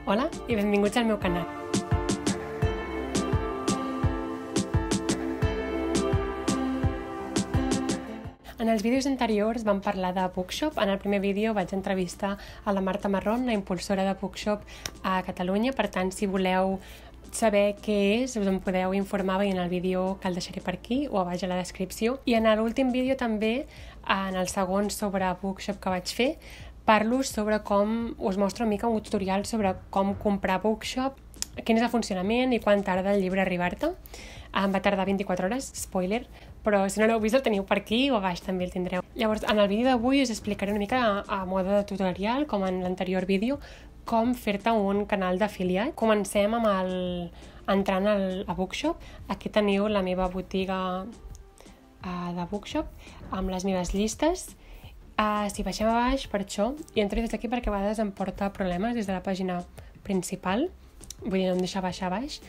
Hola i benvinguts al meu canal. En els vídeos anteriors vam parlar de Bookshop. En el primer vídeo vaig entrevistar a la Marta Marrón, la impulsora de Bookshop a Catalunya. Per tant, si voleu saber què és, us en podeu informar veient el vídeo que el deixaré per aquí o a baix a la descripció. I en l'últim vídeo també, en el segon sobre Bookshop que vaig fer, parlo sobre com us mostro una mica un tutorial sobre com comprar Bookshop, quin és el funcionament i quan tarda el llibre a arribar-te. Em va tardar 24 hores, spoiler, però si no l'heu vist el teniu per aquí o a baix també el tindreu. Llavors, en el vídeo d'avui us explicaré una mica a mode de tutorial, com en l'anterior vídeo, com fer-te un canal d'afiliat. Comencem amb entrant a Bookshop. Aquí teniu la meva botiga de Bookshop amb les meves llistes. Si baixem a baix, per això, i entro des d'aquí perquè a vegades em porta problemes des de la pàgina principal, vull dir, no em deixa baixar a baix.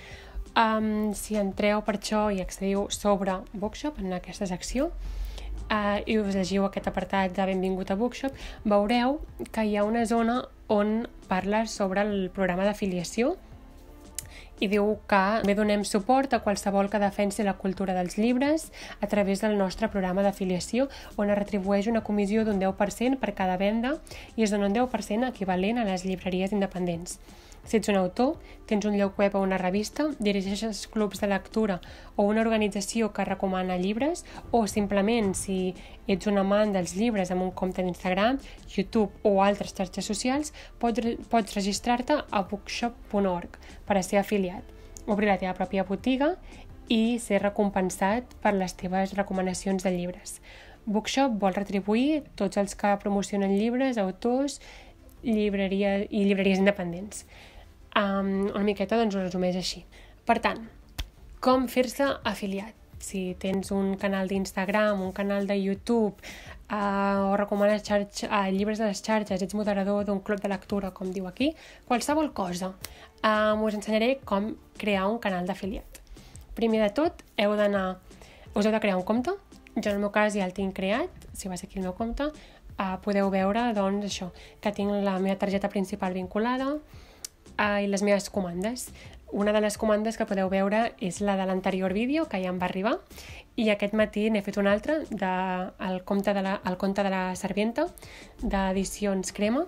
Si entreu per això i accediu sobre Bookshop, en aquesta secció, i us llegiu aquest apartat de Benvingut a Bookshop, veureu que hi ha una zona on parla sobre el programa d'afiliació i diu que també donem suport a qualsevol que defensi la cultura dels llibres a través del nostre programa d'afiliació, on es retribueix una comissió d'un 10% per cada venda i es dona un 10% equivalent a les llibreries independents. Si ets un autor, tens un lloc web o una revista, dirigeixes clubs de lectura o una organització que recomana llibres, o simplement si ets un amant dels llibres amb un compte d'Instagram, YouTube o altres xarxes socials, pots registrar-te a bookshop.org per a ser afiliat, obrir la teva pròpia botiga i ser recompensat per les teves recomanacions de llibres. Bookshop vol retribuir tots els que promocionen llibres, autors i llibreries independents. Una miqueta doncs ho resumeix així. Per tant, com fer-se afiliat? Si tens un canal d'Instagram, un canal de YouTube, o recomanes llibres de les xarxes, ets moderador d'un club de lectura, com diu aquí, qualsevol cosa. Us ensenyaré com crear un canal d'afiliat. Primer de tot, us heu de crear un compte. Jo en el meu cas ja el tinc creat. Si vas aquí al meu compte, podeu veure doncs, això, que tinc la meva targeta principal vinculada i les meves comandes. Una de les comandes que podeu veure és la de l'anterior vídeo, que ja em va arribar, i aquest matí n'he fet una altra al compte de la Servienta d'Edicions Crema,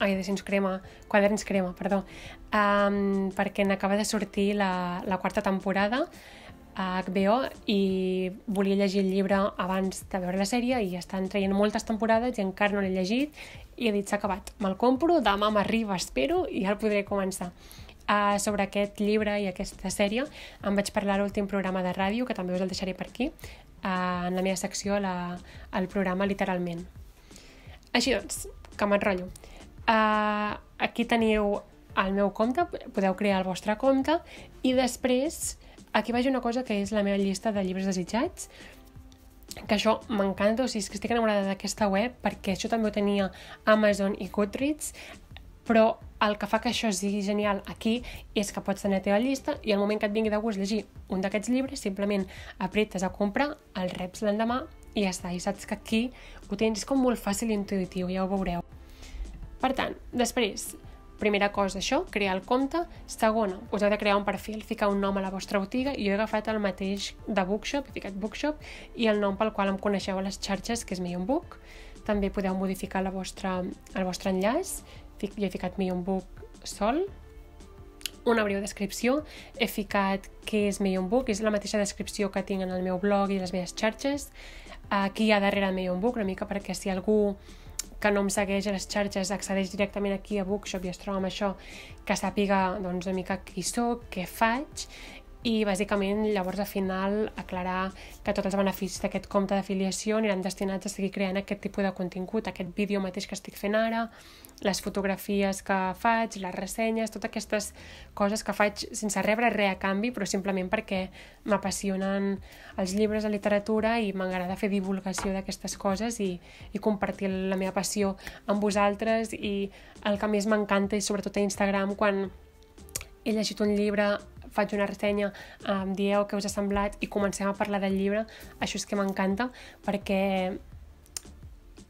Quaderns Crema, perdó, perquè n'acaba de sortir la quarta temporada a HBO i volia llegir el llibre abans de veure la sèrie i estan traient moltes temporades i encara no l'he llegit i he dit s'ha acabat, me'l compro, demà m'arriba, espero i ja el podré començar. Sobre aquest llibre i aquesta sèrie em vaig parlar a l'últim programa de ràdio, que també us el deixaré per aquí, en la meva secció, al programa Literalment. Així doncs, que m'enrotllo. Aquí teniu el meu compte, podeu crear el vostre compte i després aquí vaig una cosa que és la meva llista de llibres desitjats, que això m'encanta, o sigui, és que estic enamorada d'aquesta web perquè això també ho tenia Amazon i Goodreads, però el que fa que això sigui genial aquí és que pots tenir la teva llista i al moment que et vingui de gust llegir un d'aquests llibres simplement apretes a comprar, el reps l'endemà i ja està, i saps que aquí ho tens, és com molt fàcil i intuïtiu, ja ho veureu. Per tant, després, primera cosa, això, crear el compte. Segona, us heu de crear un perfil, ficar un nom a la vostra botiga. Jo he agafat el mateix de Bookshop, he ficat Bookshop, i el nom pel qual em coneixeu a les xarxes, que és Millionbook. També podeu modificar el vostre enllaç. Jo he ficat Millionbook sol. Una breu descripció. He ficat què és Millionbook, és la mateixa descripció que tinc en el meu blog i les meves xarxes. Aquí hi ha darrere Millionbook, una mica perquè si algú que no em segueix a les xarxes accedeix directament aquí a Bookshop i es troba amb això, que sàpiga doncs, una mica qui soc, què faig, i bàsicament llavors al final aclarar que tots els beneficis d'aquest compte d'afiliació aniran destinats a seguir creant aquest tipus de contingut, aquest vídeo mateix que estic fent ara, les fotografies que faig, les ressenyes, totes aquestes coses que faig sense rebre res a canvi, però simplement perquè m'apassionen els llibres de literatura i m'agrada fer divulgació d'aquestes coses i compartir la meva passió amb vosaltres. I el que més m'encanta és sobretot a Instagram, quan he llegit un llibre, faig una ressenya, em dieu què us ha semblat i comencem a parlar del llibre. Això és que m'encanta perquè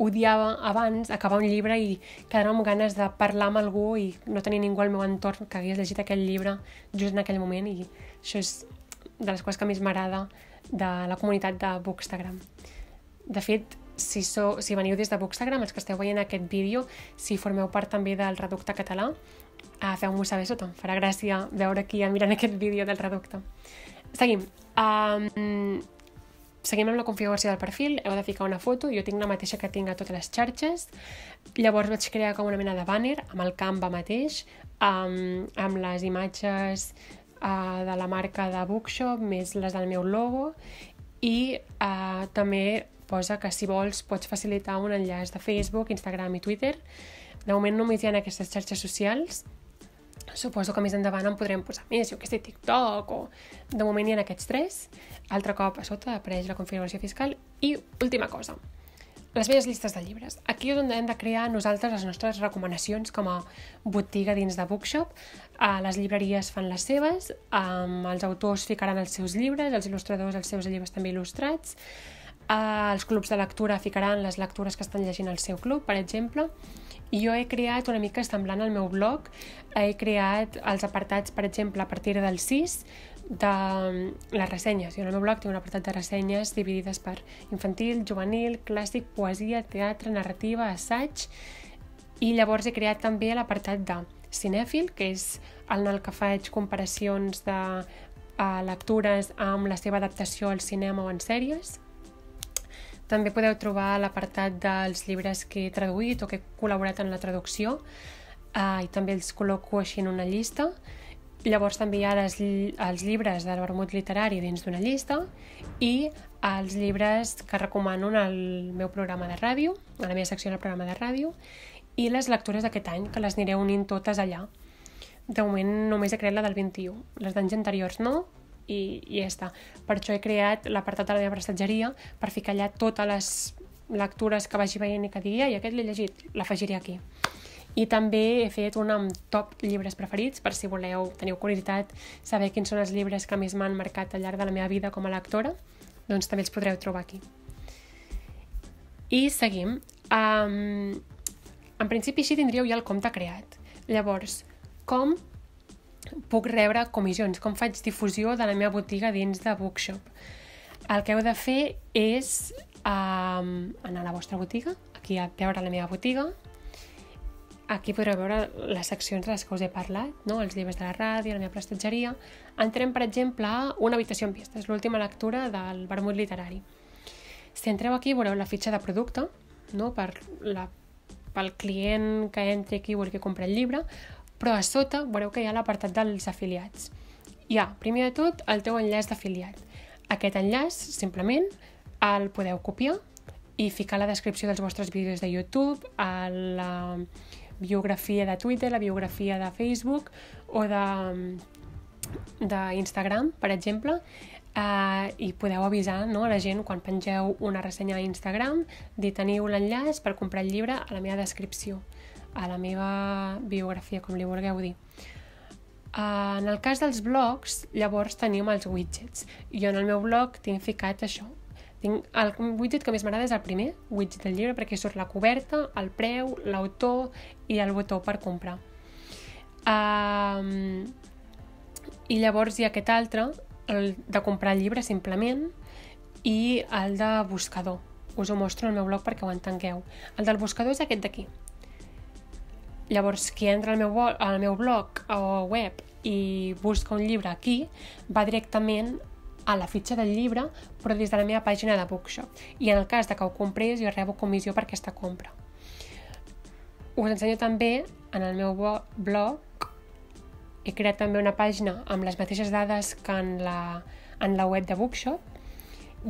odiava abans acabar un llibre i quedar-me amb ganes de parlar amb algú i no tenir ningú al meu entorn que hagués llegit aquell llibre just en aquell moment, i això és de les coses que més m'agrada de la comunitat de Bookstagram. De fet, si veniu des de Bookstagram, els que esteu veient aquest vídeo, si formeu part també del Reducte Català, feu-m'ho saber sota. Em farà gràcia veure qui mirant aquest vídeo del Reducte. Seguim. Seguim amb la configuració del perfil. Heu de ficar una foto. Jo tinc la mateixa que tinc a totes les xarxes. Llavors vaig crear com una mena de banner amb el Canva mateix, amb les imatges de la marca de Bookshop, més les del meu logo, i també posa que si vols pots facilitar un enllaç de Facebook, Instagram i Twitter. De moment només hi ha aquestes xarxes socials. Suposo que més endavant en podrem posar més, jo que sé, TikTok, o de moment hi ha aquests 3. Altre cop a sota apareix la configuració fiscal. I última cosa, les meves llistes de llibres. Aquí és on hem de crear nosaltres les nostres recomanacions com a botiga dins de Bookshop. Les llibreries fan les seves, els autors ficaran els seus llibres, els il·lustradors els seus llibres també il·lustrats, els clubs de lectura ficaran les lectures que estan llegint al seu club, per exemple. I jo he creat una mica semblant al meu blog, he creat els apartats, per exemple, a partir del 6 de les ressenyes. Jo en el meu blog tinc un apartat de ressenyes dividides per infantil, juvenil, clàssic, poesia, teatre, narrativa, assaig, i llavors he creat també l'apartat de cinèfil, que és en el que faig comparacions de lectures amb la seva adaptació al cinema o en sèries. També podeu trobar l'apartat dels llibres que he traduït o que he col·laborat en la traducció, i també els col·loco així en una llista. Llavors també hi ha els llibres del vermut literari dins d'una llista i els llibres que recomano en el meu programa de ràdio, a la meva secció del programa de ràdio, i les lectures d'aquest any, que les aniré unint totes allà. De moment només he creat la del 21, les d'anys anteriors no, i ja està. Per això he creat l'apartat de la meva prestatgeria, per ficar allà totes les lectures que vagi veient i que digui i aquest l'he llegit, l'afegiré aquí. I també he fet un amb top llibres preferits, per si teniu curiositat, saber quins són els llibres que més m'han marcat al llarg de la meva vida com a lectora, doncs també els podreu trobar aquí. I seguim. En principi així tindríeu ja el compte creat. Llavors, com puc rebre comissions? Com faig difusió de la meva botiga dins de Bookshop? El que heu de fer és anar a la vostra botiga, aquí a veure la meva botiga. Aquí podreu veure les seccions de les que us he parlat, no? Els llibres de la ràdio, la meva prestatgeria. Entrem, per exemple, a Una habitació en vistes, l'última lectura del vermut literari. Si entreu aquí veureu la fitxa de producte, no? Pel client que entri aquí i vulgui comprar el llibre, però a sota veureu que hi ha l'apartat dels afiliats. Hi ha, primer de tot, el teu enllaç d'afiliat. Aquest enllaç, simplement, el podeu copiar i ficar a la descripció dels vostres vídeos de YouTube, a la biografia de Twitter, la biografia de Facebook o d'Instagram, per exemple, i podeu avisar, no, a la gent quan pengeu una ressenya a Instagram, dir teniu l'enllaç per comprar el llibre a la meva descripció, a la meva biografia, com li vulgueu dir. En el cas dels blogs, llavors tenim els widgets. Jo en el meu blog tinc ficat això. El widget que més m'agrada és el primer widget del llibre, perquè surt la coberta, el preu, l'autor i el botó per comprar. I llavors hi ha aquest altre, el de comprar el llibre simplement, i el de buscador. Us ho mostro al meu blog perquè ho entengueu. El del buscador és aquest d'aquí. Llavors, qui entra al meu blog o web i busca un llibre aquí, va directament a la fitxa del llibre, però des de la meva pàgina de Bookshop. I en el cas de que ho comprés, jo rebo comissió per aquesta compra. Us ensenyo també, en el meu blog, he creat també una pàgina amb les mateixes dades que en la web de Bookshop,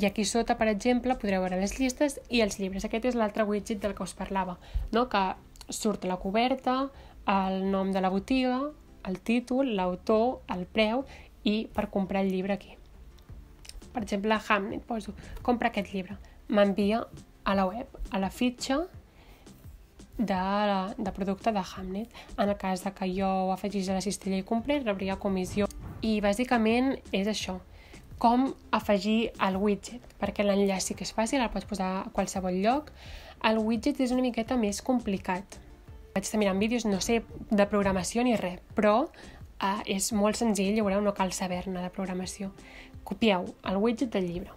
i aquí sota, per exemple, podreu veure les llistes i els llibres. Aquest és l'altre widget del que us parlava, no? Que surt la coberta, el nom de la botiga, el títol, l'autor, el preu i per comprar el llibre aquí. Per exemple, a Hamnet poso, compra aquest llibre. M'envia a la web, a la fitxa de producte de Hamnet. En el cas de que jo ho afegís a la cistella i comprés, rebria comissió. I bàsicament és això. Com afegir el widget, perquè l'enllaç sí que és fàcil, el pots posar a qualsevol lloc. El widget és una miqueta més complicat. Vaig estar mirant vídeos, no sé de programació ni res, però és molt senzill, ja veureu, no cal saber-ne de programació. Copieu el widget del llibre.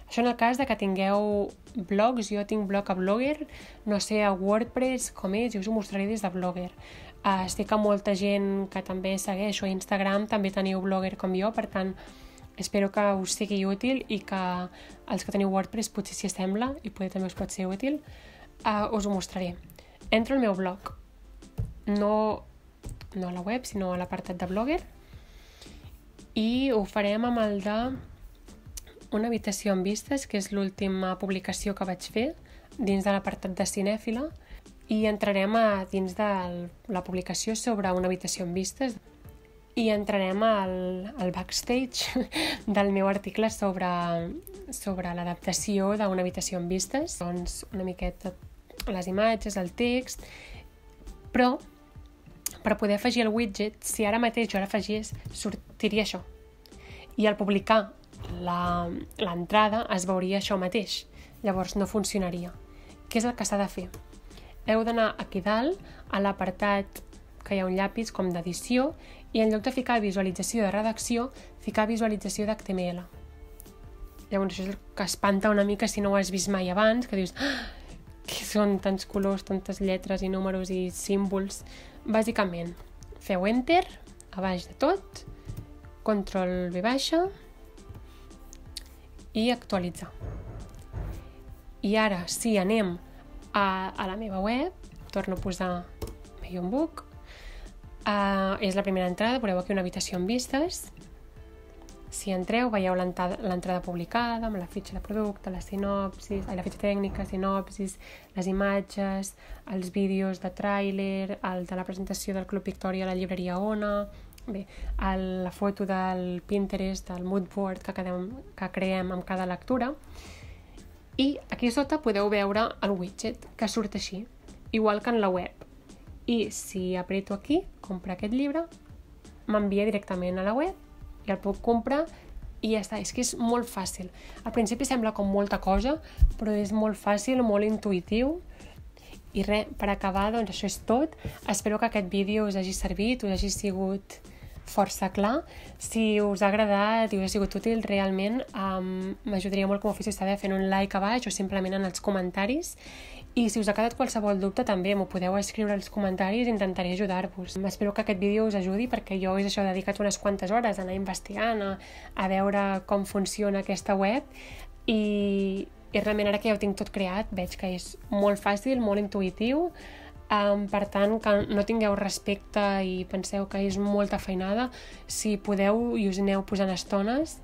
Això en el cas de que tingueu blogs, jo tinc blog a Blogger, no sé a WordPress com és, i us ho mostraré des de Blogger. Estic amb molta gent que també segueixo a Instagram, també teniu Blogger com jo, per tant, espero que us sigui útil i que els que teniu WordPress potser s'hi assembla i potser també us pot ser útil. Us ho mostraré. Entro al meu blog, no a la web, sinó a l'apartat de Blogger, i ho farem amb el de Una habitació amb vistes, que és l'última publicació que vaig fer dins de l'apartat de cinèfila, i entrarem dins de la publicació sobre Una habitació amb vistes i entrarem al backstage del meu article sobre l'adaptació d'Una habitació amb vistes, doncs una miqueta les imatges, el text, però per poder afegir el widget, si ara mateix jo l'afegís, sortiria això. I al publicar l'entrada es veuria això mateix. Llavors no funcionaria. Què és el que s'ha de fer? Heu d'anar aquí dalt, a l'apartat que hi ha un llapis com d'edició, i en lloc de ficar visualització de redacció, ficar visualització d'HTML. Llavors això és el que espanta una mica si no ho has vist mai abans, que dius què són tants colors, tantes lletres i números i símbols. Bàsicament, feu Enter, a baix de tot, Control V baixa, i actualitzar. I ara, si anem a la meva web, torno a posar Million Book, és la primera entrada, veureu aquí Una habitació amb vistes. Si entreu, veieu l'entrada publicada, amb la fitxa de producte, la fitxa tècnica, sinopsis, les imatges, els vídeos de tràiler, el de la presentació del Club Victòria a la llibreria Ona, bé, la foto del Pinterest, del mood board que creem amb cada lectura. I aquí sota podeu veure el widget, que surt així, igual que en la web. I si apreto aquí, comprar aquest llibre, m'envia directament a la web i el puc comprar i ja està. És que és molt fàcil. Al principi sembla com molta cosa, però és molt fàcil, molt intuïtiu. I res, per acabar, doncs això és tot. Espero que aquest vídeo us hagi servit, us hagi sigut força clar. Si us ha agradat i us ha sigut útil, realment m'ajudaria molt que m'ho féssiu saber fent un like a baix o simplement en els comentaris. I si us ha quedat qualsevol dubte també m'ho podeu escriure als comentaris i intentaré ajudar-vos. Espero que aquest vídeo us ajudi perquè jo és això, he dedicat unes quantes hores a anar investigant, a veure com funciona aquesta web i realment ara que ja ho tinc tot creat veig que és molt fàcil, molt intuïtiu. Per tant, que no tingueu respecte i penseu que és molta feinada. Si podeu i us aneu posant estones,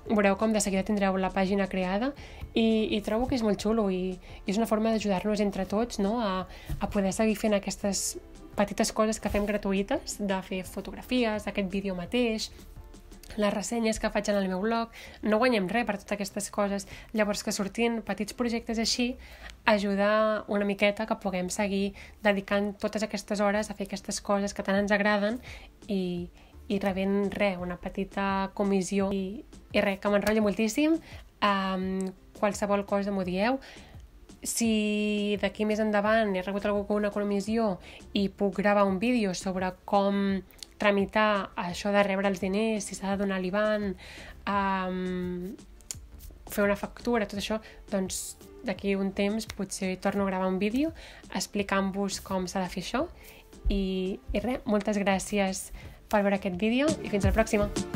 veureu com de seguida tindreu la pàgina creada i trobo que és molt xulo i és una forma d'ajudar-nos entre tots, no? a poder seguir fent aquestes petites coses que fem gratuïtes, de fer fotografies, aquest vídeo mateix, les ressenyes que faig en el meu blog. No guanyem res per totes aquestes coses, llavors que sortint petits projectes així ajuda una miqueta que puguem seguir dedicant totes aquestes hores a fer aquestes coses que tant ens agraden i rebent res, una petita comissió i res, que m'enrotllo moltíssim. Qualsevol cosa m'ho dieu. Si d'aquí més endavant he rebut algú una comissió i puc gravar un vídeo sobre com tramitar això de rebre els diners, si s'ha de donar l'IBAN, fer una factura, tot això, doncs d'aquí un temps potser torno a gravar un vídeo explicant-vos com s'ha de fer això i res, moltes gràcies per veure aquest vídeo i fins a la pròxima!